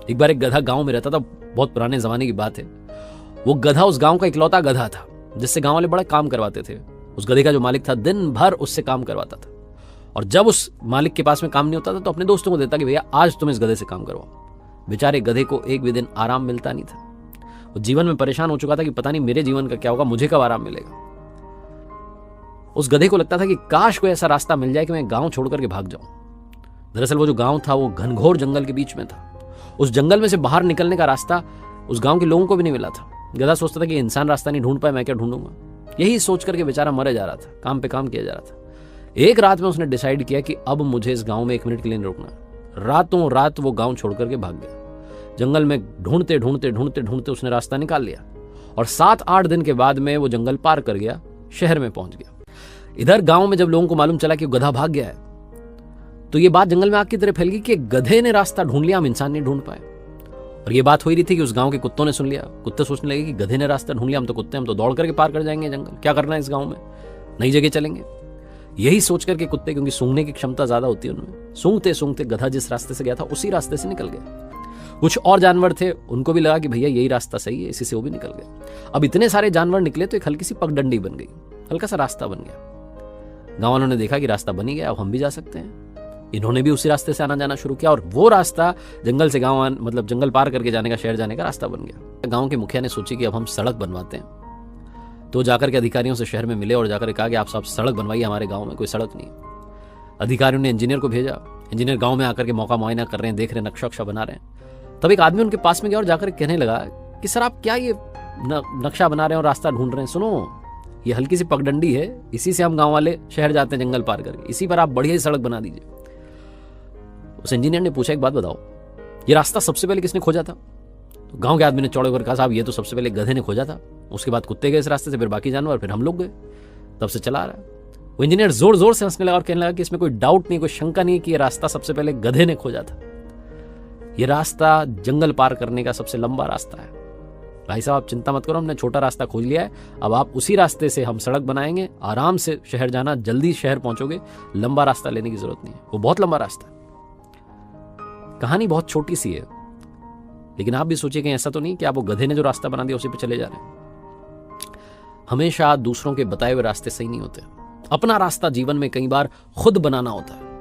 एक बार एक गधा गांव में रहता था, बहुत पुराने जमाने की बात है। वो गधा उस गांव का इकलौता गधा था जिससे गांव वाले बड़ा काम करवाते थे। उस गधे का जो मालिक था दिन भर उससे काम करवाता था, और जब उस मालिक के पास में काम नहीं होता था तो अपने दोस्तों को देता कि भैया आज तुम इस गधे से काम करवाओ। बेचारे गधे को एक भी दिन आराम मिलता नहीं था। वो जीवन में परेशान हो चुका था कि पता नहीं मेरे जीवन का क्या होगा, मुझे कब आराम मिलेगा। उस गधे को लगता था कि काश कोई ऐसा रास्ता मिल जाए कि मैं गांव छोड़ करके भाग जाऊं। दरअसल वो जो गांव था वो घनघोर जंगल के बीच में था। उस जंगल में से बाहर निकलने का रास्ता उस गांव के लोगों को भी नहीं मिला था। गधा सोचता था कि इंसान रास्ता नहीं ढूंढ पाए, मैं क्या ढूंढूंगा। यही सोच करके बेचारा मरे जा रहा था, काम पे काम किया जा रहा था। एक रात में उसने डिसाइड किया कि अब मुझे इस गांव में 1 मिनट के लिए नहीं रुकना। रातों रात वो गांव छोड़ करके भाग गया। जंगल में ढूंढते ढूंढते ढूंढते ढूंढते उसने रास्ता निकाल लिया, और 7-8 दिन के बाद में वो जंगल पार कर गया, शहर में पहुंच गया। इधर गांव में जब लोगों को मालूम चला कि गधा भाग गया है, तो ये बात जंगल में आग की तरह फैल गई कि गधे ने रास्ता ढूंढ लिया, हम इंसान नहीं ढूंढ पाए। और ये बात हो ही रही थी कि उस गांव के कुत्तों ने सुन लिया। कुत्ते सोचने लगे कि गधे ने रास्ता ढूंढ लिया, हम तो कुत्ते, हम तो दौड़ करके पार कर जाएंगे जंगल, क्या करना है इस गांव में, नई जगह चलेंगे। यही सोच करके कुत्ते, क्योंकि सूंघने की क्षमता ज्यादा होती है उनमें, सूंघते सूंघते गधा जिस रास्ते से गया था उसी रास्ते से निकल गया। कुछ और जानवर थे, उनको भी लगा कि भैया यही रास्ता सही है, इसी से वो भी निकल गए। अब इतने सारे जानवर निकले तो एक हल्की सी पगडंडी बन गई, हल्का सा रास्ता बन गया। गांव वालों ने देखा कि रास्ता बन ही गया, अब हम भी जा सकते हैं। इन्होंने भी उसी रास्ते से आना जाना शुरू किया, और वो रास्ता जंगल से गांव, मतलब जंगल पार करके जाने का, शहर जाने का रास्ता बन गया। गांव के मुखिया ने सोची कि अब हम सड़क बनवाते हैं, तो जाकर के अधिकारियों से शहर में मिले और जाकर कहा कि आप सब सड़क बनवाइए, हमारे गांव में कोई सड़क नहीं। अधिकारियों ने इंजीनियर को भेजा। इंजीनियर गांव में आकर के मौका मुआयना कर रहे हैं, देख रहे हैं, नक्शा वक्शा बना रहे हैं। तब एक आदमी उनके पास में गया और जाकर कहने लगा कि सर आप क्या ये नक्शा बना रहे हैं और रास्ता ढूंढ रहे हैं, सुनो ये हल्की सी पगडंडी है, इसी से हम गांव वाले शहर जाते हैं जंगल पार करके, इसी पर आप बढ़िया सड़क बना दीजिए। उस इंजीनियर ने पूछा एक बात बताओ, ये रास्ता सबसे पहले किसने खोजा था? तो गांव के आदमी ने चौड़े होकर कहा साहब ये तो सबसे पहले गधे ने खोजा था, उसके बाद कुत्ते गए इस रास्ते से, फिर बाकी जानवर, फिर हम लोग गए, तब से चला आ रहा है। वो इंजीनियर जोर जोर से हंसने लगा और कहने लगा कि इसमें कोई डाउट नहीं, कोई शंका नहीं कि ये रास्ता सबसे पहले गधे ने खोजा था। ये रास्ता जंगल पार करने का सबसे लंबा रास्ता है। भाई साहब आप चिंता मत करो, हमने छोटा रास्ता खोज लिया है, अब आप उसी रास्ते से हम सड़क बनाएंगे, आराम से शहर जाना, जल्दी शहर पहुंचोगे, लंबा रास्ता लेने की जरूरत नहीं है, वो बहुत लंबा रास्ता है। कहानी बहुत छोटी सी है, लेकिन आप भी सोचिए कहीं ऐसा तो नहीं कि आप वो गधे ने जो रास्ता बना दिया उसी पे चले जा रहे हैं। हमेशा दूसरों के बताए हुए रास्ते सही नहीं होते। अपना रास्ता जीवन में कई बार खुद बनाना होता है।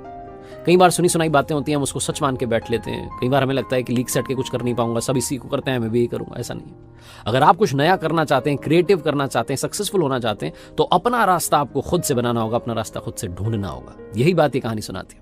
कई बार सुनी सुनाई बातें होती हैं, हम उसको सच मान के बैठ लेते हैं। कई बार हमें लगता है कि लीक सेट के कुछ कर नहीं पाऊंगा, सब इसी को करते हैं, मैं भी यही करूंगा। ऐसा नहीं है। अगर आप कुछ नया करना चाहते हैं, क्रिएटिव करना चाहते हैं, सक्सेसफुल होना चाहते हैं, तो अपना रास्ता आपको खुद से बनाना होगा, अपना रास्ता खुद से ढूंढना होगा। यही बात ये कहानी सुनाती है।